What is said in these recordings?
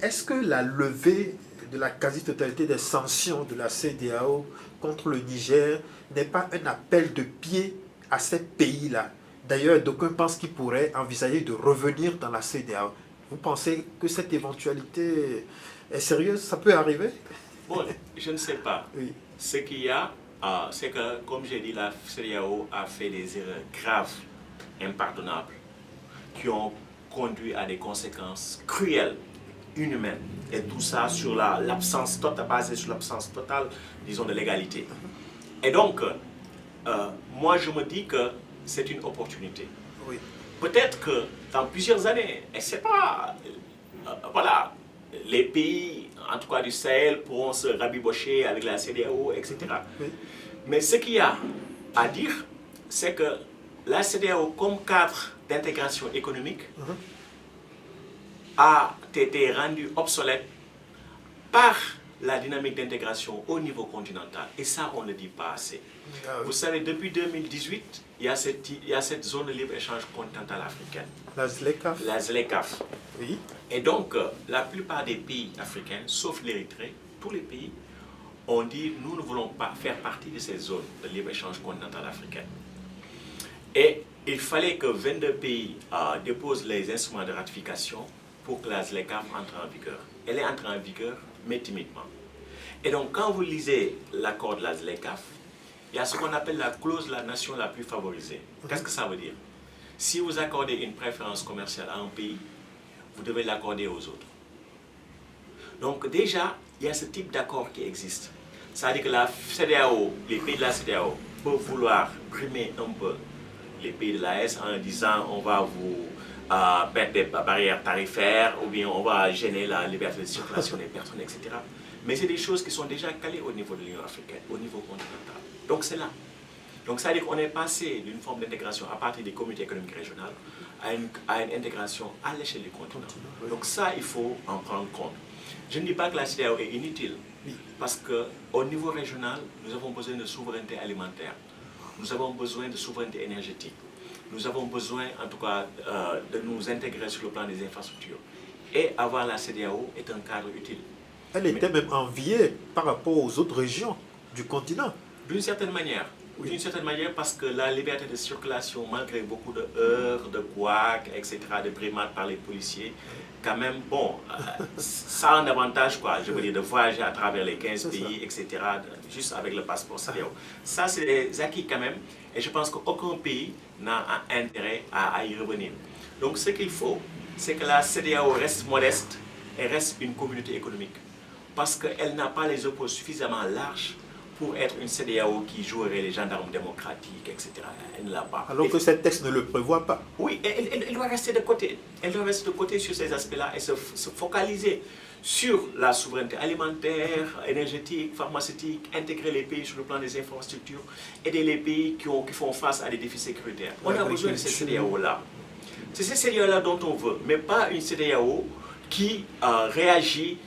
est-ce que la levée de la quasi-totalité des sanctions de la CEDEAO contre le Niger n'est pas un appel de pied à ces pays-là? D'ailleurs, d'aucuns pensent qu'ils pourraient envisager de revenir dans la CEDEAO. Vous pensez que cette éventualité est sérieuse? Ça peut arriver? Bon, je ne sais pas. Oui. Ce qu'il y a, c'est que, comme j'ai dit, la CEDEAO a fait des erreurs graves, impardonnables, qui ont conduit à des conséquences cruelles, inhumaines. Et tout ça sur l'absence totale, basée sur l'absence totale, disons, de l'égalité. Et donc, moi, je me dis que c'est une opportunité. Oui. Peut-être que dans plusieurs années, et c'est pas, voilà, les pays, en tout cas du Sahel, pourront se rabibocher avec la CEDEAO, etc. Oui. Mais ce qu'il y a à dire, c'est que la CEDEAO, comme cadre d'intégration économique, a été rendue obsolète par la dynamique d'intégration au niveau continental. Et ça, on ne dit pas assez. Vous savez, depuis 2018, il y a cette zone de libre-échange continentale africaine. La ZLECAf. La ZLECAf. Oui. Et donc, la plupart des pays africains, sauf l'Érythrée, tous les pays, ont dit nous ne voulons pas faire partie de ces zones de libre-échange continentale africaine. Et il fallait que 22 pays déposent les instruments de ratification pour que la ZLECAf entre en vigueur. Elle est entrée en vigueur, mais timidement. Et donc, quand vous lisez l'accord de la ZLECAf, il y a ce qu'on appelle la clause de la nation la plus favorisée. Qu'est-ce que ça veut dire? Si vous accordez une préférence commerciale à un pays, vous devez l'accorder aux autres. Donc déjà, il y a ce type d'accord qui existe. C'est-à-dire que la CEDEAO, les pays de la CEDEAO peuvent vouloir brimer un peu les pays de l'AES en disant on va vous mettre des barrières tarifaires ou bien on va gêner la liberté de circulation des personnes, etc. Mais c'est des choses qui sont déjà calées au niveau de l'Union africaine, au niveau continental. Donc c'est là. Donc ça veut dire qu'on est passé d'une forme d'intégration à partir des communautés économiques régionales à une intégration à l'échelle du continent. Donc ça, il faut en prendre compte. Je ne dis pas que la CEDEAO est inutile, parce qu'au niveau régional, nous avons besoin de souveraineté alimentaire, nous avons besoin de souveraineté énergétique, nous avons besoin en tout cas de nous intégrer sur le plan des infrastructures. Et avoir la CEDEAO est un cadre utile. Elle était même enviée par rapport aux autres régions du continent. D'une certaine manière. Oui. D'une certaine manière, parce que la liberté de circulation, malgré beaucoup de heurts, de couacs, etc., de brimades par les policiers, quand même, bon, ça a un avantage, quoi, je veux dire, de voyager à travers les 15 pays, etc., juste avec le passeport CEDEAO. Ça, c'est des acquis quand même, et je pense qu'aucun pays n'a intérêt à y revenir. Donc, ce qu'il faut, c'est que la CEDEAO reste modeste et reste une communauté économique, parce qu'elle n'a pas les épaules suffisamment larges pour être une CEDEAO qui jouerait les gendarmes démocratiques, etc. Elle ne l'a pas. Alors que ce texte ne le prévoit pas. Oui, elle doit rester de côté. Elle doit rester de côté sur ces aspects-là et se focaliser sur la souveraineté alimentaire, énergétique, pharmaceutique, intégrer les pays sur le plan des infrastructures, aider les pays qui font face à des défis sécuritaires. On a besoin de cette CEDEAO-là. C'est cette CEDEAO-là dont on veut, mais pas une CEDEAO qui réagit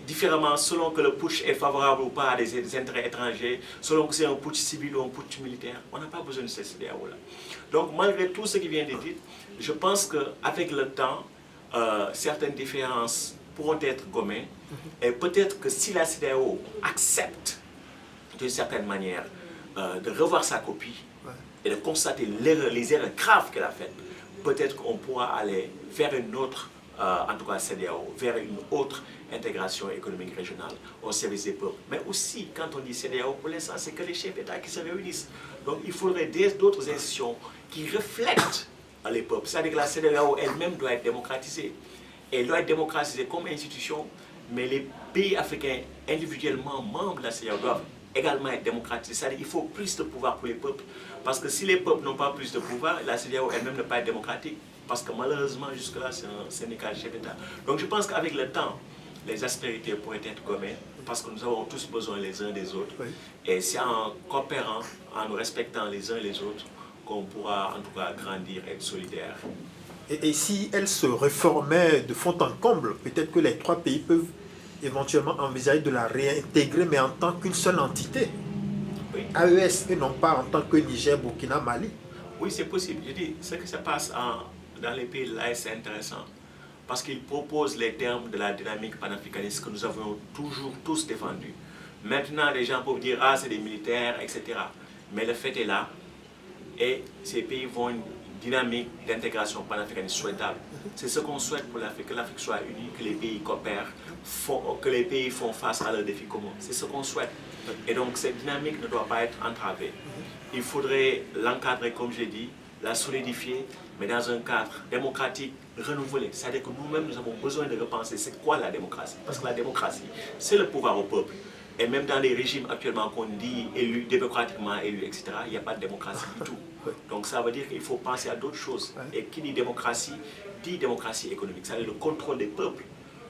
différemment selon que le putsch est favorable ou pas à des intérêts étrangers, selon que c'est un putsch civil ou un putsch militaire. On n'a pas besoin de cette CEDEAO-là. Donc malgré tout ce qui vient d'être dit, je pense qu'avec le temps, certaines différences pourront être gommées. Et peut-être que si la CEDEAO accepte d'une certaine manière de revoir sa copie et de constater les erreurs graves qu'elle a faites, peut-être qu'on pourra aller vers une autre en tout cas CEDEAO, vers une autre intégration économique régionale au service des peuples. Mais aussi, quand on dit CEDEAO, pour l'instant, c'est que les chefs d'État qui se réunissent. Donc, il faudrait d'autres institutions qui reflètent les peuples. C'est-à-dire que la CEDEAO elle-même doit être démocratisée. Elle doit être démocratisée comme institution, mais les pays africains individuellement membres de la CEDEAO doivent également être démocratisés. C'est-à-dire qu'il faut plus de pouvoir pour les peuples. Parce que si les peuples n'ont pas plus de pouvoir, la CEDEAO elle-même ne peut pas être démocratique. Parce que malheureusement, jusque-là, c'est un syndicat de chef d'État. Donc je pense qu'avec le temps, les aspérités pourraient être gommées, parce que nous avons tous besoin les uns des autres. Oui. Et c'est en coopérant, en nous respectant les uns les autres, qu'on pourra en tout cas grandir et être solidaires. Et si elle se réformait de fond en comble, peut-être que les trois pays peuvent éventuellement envisager de la réintégrer, mais en tant qu'une seule entité. Oui. AES, et non pas en tant que Niger, Burkina, Mali. Oui, c'est possible. Je dis, ce qui se passe dans les pays de l'AES, c'est intéressant. parce qu'il propose les termes de la dynamique panafricaniste que nous avons toujours tous défendus. Maintenant, les gens peuvent dire, ah, c'est des militaires, etc. Mais le fait est là, et ces pays vont une dynamique d'intégration panafricaniste souhaitable. C'est ce qu'on souhaite pour l'Afrique, que l'Afrique soit unie, que les pays coopèrent, que les pays font face à leurs défis communs. C'est ce qu'on souhaite. Et donc, cette dynamique ne doit pas être entravée. Il faudrait l'encadrer, comme j'ai dit, la solidifier, mais dans un cadre démocratique renouvelé. C'est-à-dire que nous-mêmes, nous avons besoin de repenser c'est quoi la démocratie. Parce que la démocratie, c'est le pouvoir au peuple. Et même dans les régimes actuellement qu'on dit élus, démocratiquement élus, etc., il n'y a pas de démocratie du tout. Donc ça veut dire qu'il faut penser à d'autres choses. Et qui dit démocratie économique. C'est-à-dire le contrôle des peuples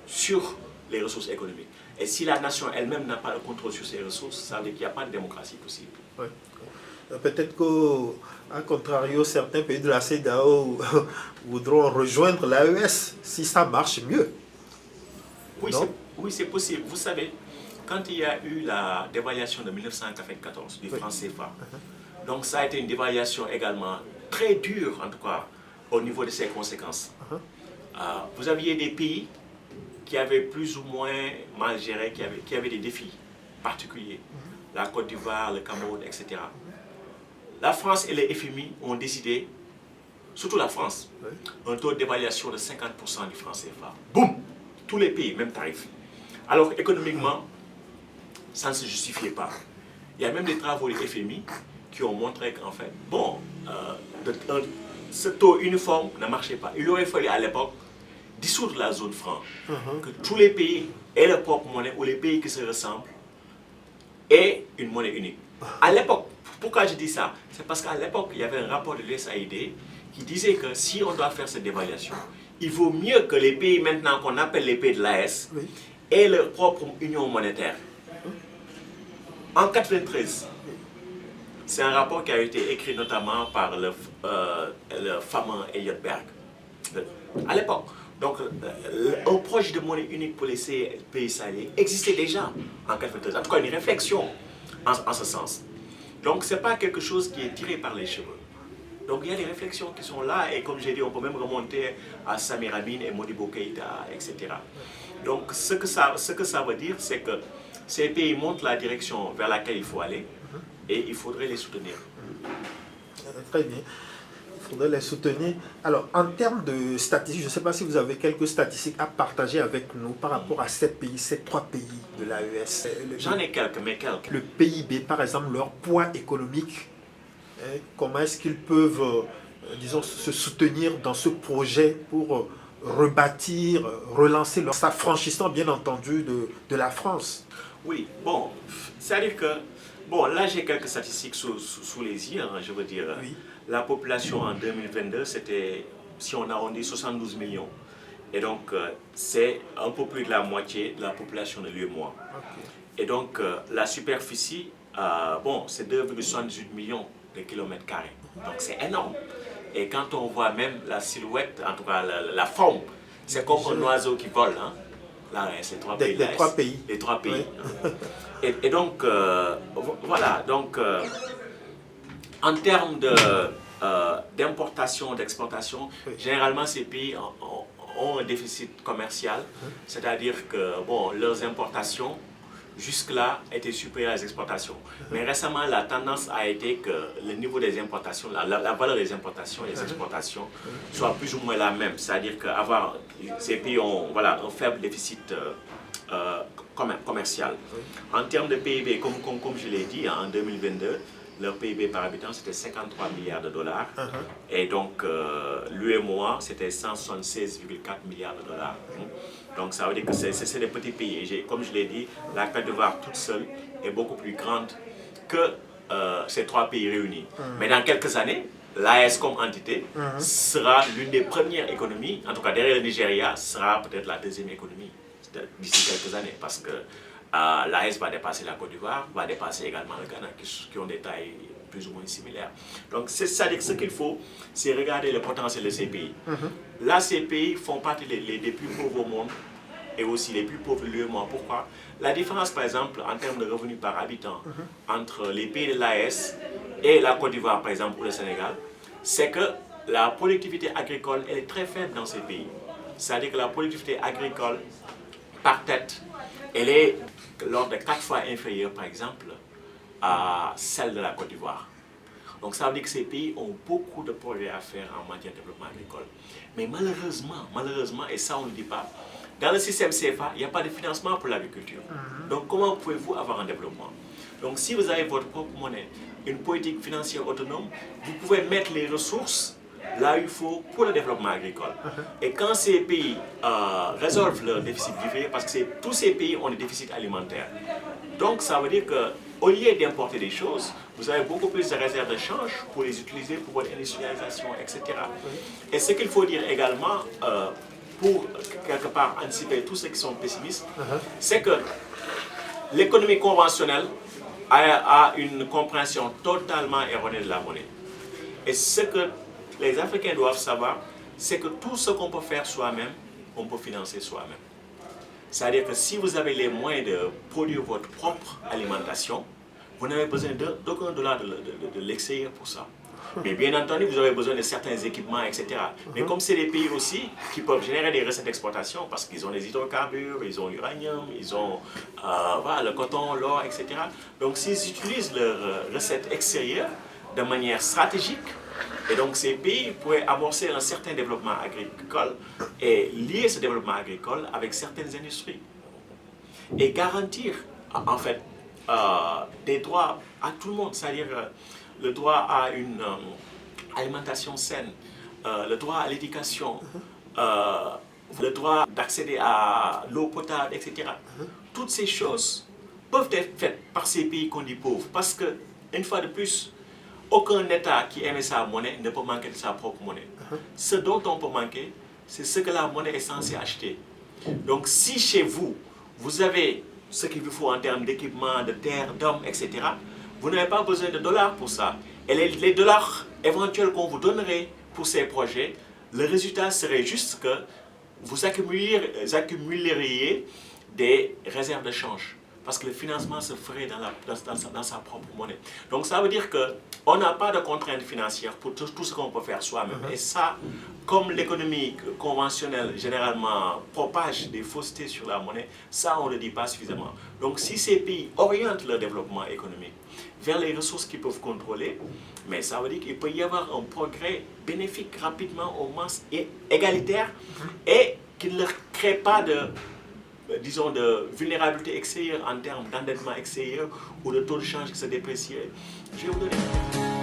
sur les ressources économiques. Et si la nation elle-même n'a pas le contrôle sur ses ressources, ça veut dire qu'il n'y a pas de démocratie possible. Ouais. Peut-être qu'à contrario, certains pays de la CEDEAO voudront rejoindre l'AES si ça marche mieux. Oui, c'est possible. Vous savez, quand il y a eu la dévaluation de 1994 du franc CFA, donc ça a été une dévaluation également très dure, en tout cas, au niveau de ses conséquences. Vous aviez des pays qui avaient plus ou moins mal géré, qui avaient des défis particuliers. La Côte d'Ivoire, le Cameroun, etc. La France et les FMI ont décidé, surtout la France, un taux d'évaluation de 50% du franc CFA. Boum! Tous les pays, même tarif. Alors économiquement, ça ne se justifiait pas. Il y a même des travaux du FMI qui ont montré qu'en fait, bon, ce taux uniforme ne marchait pas. Il aurait fallu à l'époque dissoudre la zone franc, que tous les pays aient leur propre monnaie, ou les pays qui se ressemblent aient une monnaie unique. À l'époque, pourquoi je dis ça? C'est parce qu'à l'époque, il y avait un rapport de l'USAID qui disait que si on doit faire cette dévaluation, il vaut mieux que les pays maintenant qu'on appelle les pays de l'AES aient leur propre union monétaire. En 1993, c'est un rapport qui a été écrit notamment par le fameux Elliot Berg, à l'époque. Donc, un projet de monnaie unique pour les pays sahéliens existait déjà en 1993. En tout cas, une réflexion en ce sens. Donc, ce n'est pas quelque chose qui est tiré par les cheveux. Donc, il y a des réflexions qui sont là, et comme j'ai dit, on peut même remonter à Samir Amin et Modibo Keïta, etc. Donc, ce que ça veut dire, c'est que ces pays montrent la direction vers laquelle il faut aller, et il faudrait les soutenir. Très bien. Il faudrait les soutenir. Alors, en termes de statistiques, je ne sais pas si vous avez quelques statistiques à partager avec nous par rapport à ces pays, ces trois pays de l'AES. J'en ai quelques, mais quelques. Le PIB, par exemple, leur poids économique, comment est-ce qu'ils peuvent, disons, se soutenir dans ce projet pour rebâtir, relancer leur s'affranchissant, bien entendu, de la France. Oui, bon, c'est-à-dire que, bon, là j'ai quelques statistiques sous les yeux, hein, je veux dire. Oui. La population en 2022, c'était, si on arrondit, 72 millions. Et donc, c'est un peu plus de la moitié de la population de l'UEMOA. Okay. Et donc, la superficie, bon, c'est 2,78 millions de kilomètres carrés. Donc, c'est énorme. Et quand on voit même la silhouette, en tout cas la forme, c'est comme un oiseau qui vole. Hein. Là, c'est trois pays. Les trois pays. Les trois pays. Oui. Et donc, voilà. Donc, en termes d'importation, d'exportation, généralement, ces pays ont un déficit commercial. C'est-à-dire que, bon, leurs importations, jusque-là, étaient supérieures aux exportations. Mais récemment, la tendance a été que le niveau des importations, la valeur des importations et des exportations soit plus ou moins la même. C'est-à-dire que ces pays ont voilà, un faible déficit commercial. En termes de PIB, comme je l'ai dit, en 2022, leur PIB par habitant, c'était 53 milliards de dollars. Et donc, l'UEMOA, c'était 176,4 milliards de dollars. Donc, ça veut dire que c'est des petits pays. Et comme je l'ai dit, la Côte d'Ivoire toute seule est beaucoup plus grande que ces trois pays réunis. Mais dans quelques années, l'AES comme entité sera l'une des premières économies, en tout cas derrière le Nigeria, sera peut-être la deuxième économie d'ici quelques années. Parce que l'AES va dépasser la Côte d'Ivoire, va dépasser également le Ghana, qui ont des tailles plus ou moins similaires. Donc, c'est-à-dire que ce qu'il faut, c'est regarder le potentiel de ces pays. Là, ces pays font partie des plus pauvres au monde et aussi les plus pauvres de l'UEMOA. Pourquoi? La différence, par exemple, en termes de revenus par habitant entre les pays de l'AES et la Côte d'Ivoire, par exemple, ou le Sénégal, c'est que la productivité agricole elle est très faible dans ces pays. c'est-à-dire que la productivité agricole par tête, elle est l'ordre de 4 fois inférieure, par exemple, à celle de la Côte d'Ivoire. Donc ça veut dire que ces pays ont beaucoup de progrès à faire en matière de développement agricole. Mais malheureusement, et ça on ne le dit pas, dans le système CFA, il n'y a pas de financement pour l'agriculture. Donc comment pouvez-vous avoir un développement? Donc si vous avez votre propre monnaie, une politique financière autonome, vous pouvez mettre les ressources là où il faut pour le développement agricole. Et quand ces pays résolvent leur déficit vivrier, parce que tous ces pays ont des déficits alimentaires, donc ça veut dire qu'au lieu d'importer des choses, vous avez beaucoup plus de réserves de change pour les utiliser pour votre industrialisation, etc. Et ce qu'il faut dire également, pour quelque part anticiper tous ceux qui sont pessimistes, c'est que l'économie conventionnelle a une compréhension totalement erronée de la monnaie. Et ce que les Africains doivent savoir, c'est que tout ce qu'on peut faire soi-même, on peut financer soi-même. C'est-à-dire que si vous avez les moyens de produire votre propre alimentation, vous n'avez besoin d'aucun dollar de l'extérieur pour ça. Mais bien entendu, vous avez besoin de certains équipements, etc. Mais comme c'est des pays aussi qui peuvent générer des recettes d'exportation, parce qu'ils ont les hydrocarbures, ils ont l'uranium, ils ont voilà, le coton, l'or, etc. Donc s'ils utilisent leurs recettes extérieures de manière stratégique, et donc ces pays pourraient amorcer un certain développement agricole et lier ce développement agricole avec certaines industries. Et garantir, en fait, des droits à tout le monde, c'est-à-dire le droit à une alimentation saine, le droit à l'éducation, le droit d'accéder à l'eau potable, etc. Toutes ces choses peuvent être faites par ces pays qu'on dit pauvres, parce que, une fois de plus, aucun État qui aime sa monnaie ne peut manquer de sa propre monnaie. Ce dont on peut manquer, c'est ce que la monnaie est censée acheter. Donc si chez vous, vous avez ce qu'il vous faut en termes d'équipement, de terre, d'hommes, etc., vous n'avez pas besoin de dollars pour ça. Et les dollars éventuels qu'on vous donnerait pour ces projets, le résultat serait juste que vous accumuleriez des réserves de change. Parce que le financement se ferait dans sa propre monnaie. Donc ça veut dire qu'on n'a pas de contraintes financières pour tout ce qu'on peut faire soi-même. Et ça, comme l'économie conventionnelle généralement propage des faussetés sur la monnaie, ça on ne le dit pas suffisamment. Donc si ces pays orientent leur développement économique vers les ressources qu'ils peuvent contrôler, mais ça veut dire qu'il peut y avoir un progrès bénéfique rapidement aux masses et égalitaire et qui ne leur crée pas disons, de vulnérabilité extérieure en termes d'endettement extérieur ou de taux de change qui se déprécie. Je vais vous donner